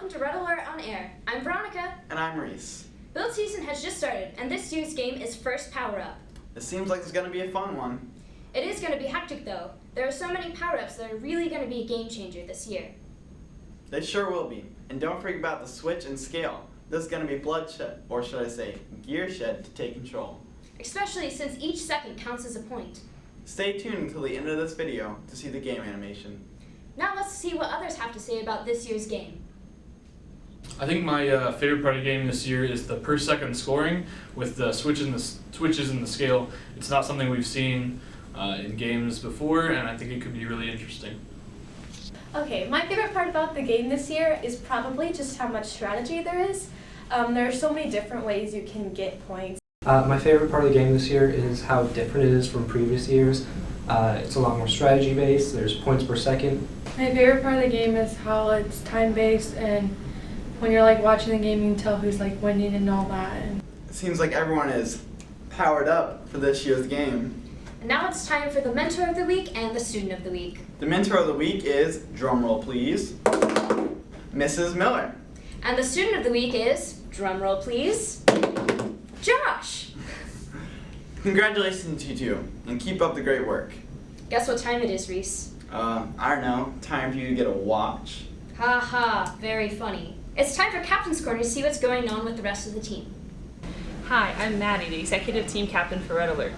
welcome to Red Alert on Air. I'm Veronica. And I'm Reese. Build season has just started, and this year's game is First Power Up. It seems like it's going to be a fun one. It is going to be hectic though. There are so many power-ups that are really going to be a game changer this year. They sure will be. And don't forget about the switch and scale. There's going to be bloodshed, or should I say, gear shed to take control. Especially since each second counts as a point. Stay tuned until the end of this video to see the game animation. Now let's see what others have to say about this year's game. I think my favorite part of the game this year is the per second scoring with the switches and the scale. It's not something we've seen in games before, and I think it could be really interesting. Okay, my favorite part about the game this year is probably just how much strategy there is. There are so many different ways you can get points. My favorite part of the game this year is how different it is from previous years. It's a lot more strategy based, there's points per second. My favorite part of the game is how it's time based, and when you're like watching the game you can tell who's like winning and all that. It seems like everyone is powered up for this year's game. And now it's time for the Mentor of the Week and the Student of the Week. The Mentor of the Week is, drumroll please, Mrs. Miller. And the Student of the Week is, drumroll please, Josh. Congratulations to you two, and keep up the great work. Guess what time it is, Reese? I don't know, time for you to get a watch. Ha ha, very funny. It's time for Captain's Corner to see what's going on with the rest of the team. Hi, I'm Maddie, the Executive Team Captain for Red Alert.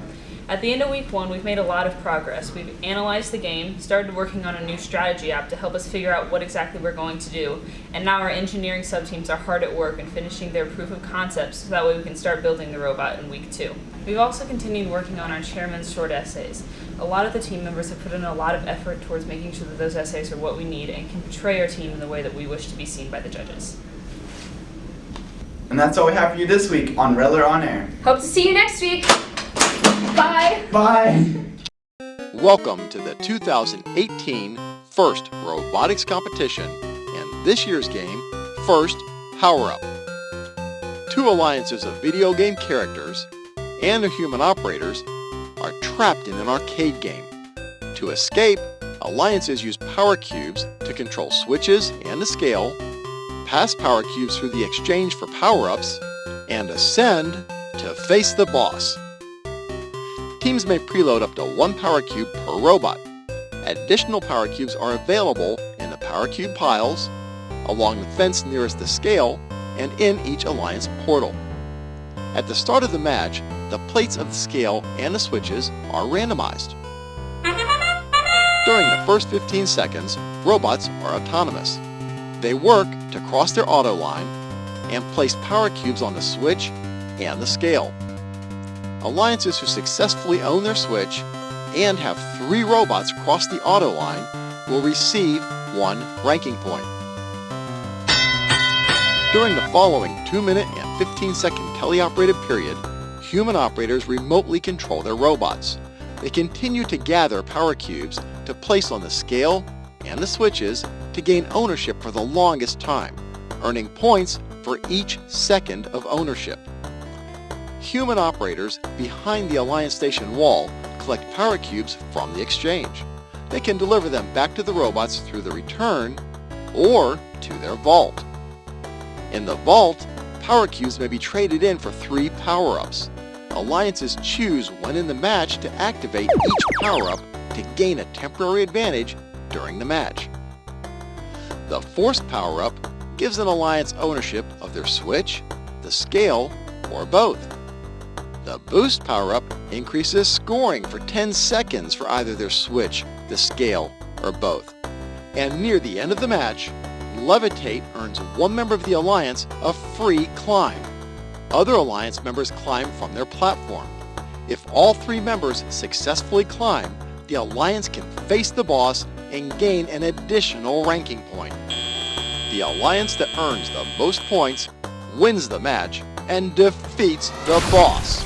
At the end of week 1, we've made a lot of progress. We've analyzed the game, started working on a new strategy app to help us figure out what exactly we're going to do, and now our engineering sub-teams are hard at work and finishing their proof of concepts so that way we can start building the robot in week 2. We've also continued working on our chairman's short essays. A lot of the team members have put in a lot of effort towards making sure that those essays are what we need and can portray our team in the way that we wish to be seen by the judges. And that's all we have for you this week on Red Alert on Air. Hope to see you next week. Bye. Bye. Welcome to the 2018 First Robotics Competition and this year's game, First Power Up. 2 alliances of video game characters and their human operators are trapped in an arcade game. To escape, alliances use power cubes to control switches and the scale, pass power cubes through the exchange for power-ups, and ascend to face the boss. Teams may preload up to 1 power cube per robot. Additional power cubes are available in the power cube piles, along the fence nearest the scale, and in each alliance portal. At the start of the match, the plates of the scale and the switches are randomized. During the first 15 seconds, robots are autonomous. They work to cross their auto line and place power cubes on the switch and the scale. Alliances who successfully own their switch and have 3 robots cross the auto line will receive 1 ranking point. During the following 2-minute and 15-second teleoperated period, human operators remotely control their robots. They continue to gather power cubes to place on the scale and the switches to gain ownership for the longest time, earning points for each second of ownership. Human operators behind the Alliance Station wall collect power cubes from the exchange. They can deliver them back to the robots through the return or to their vault. In the vault, power cubes may be traded in for 3 power-ups. Alliances choose when in the match to activate each power-up to gain a temporary advantage during the match. The forced power-up gives an alliance ownership of their switch, the scale, or both. The boost power-up increases scoring for 10 seconds for either their switch, the scale, or both. And near the end of the match, Levitate earns 1 member of the alliance a free climb. Other alliance members climb from their platform. If all 3 members successfully climb, the alliance can face the boss and gain an additional ranking point. The alliance that earns the most points wins the match and defeats the boss.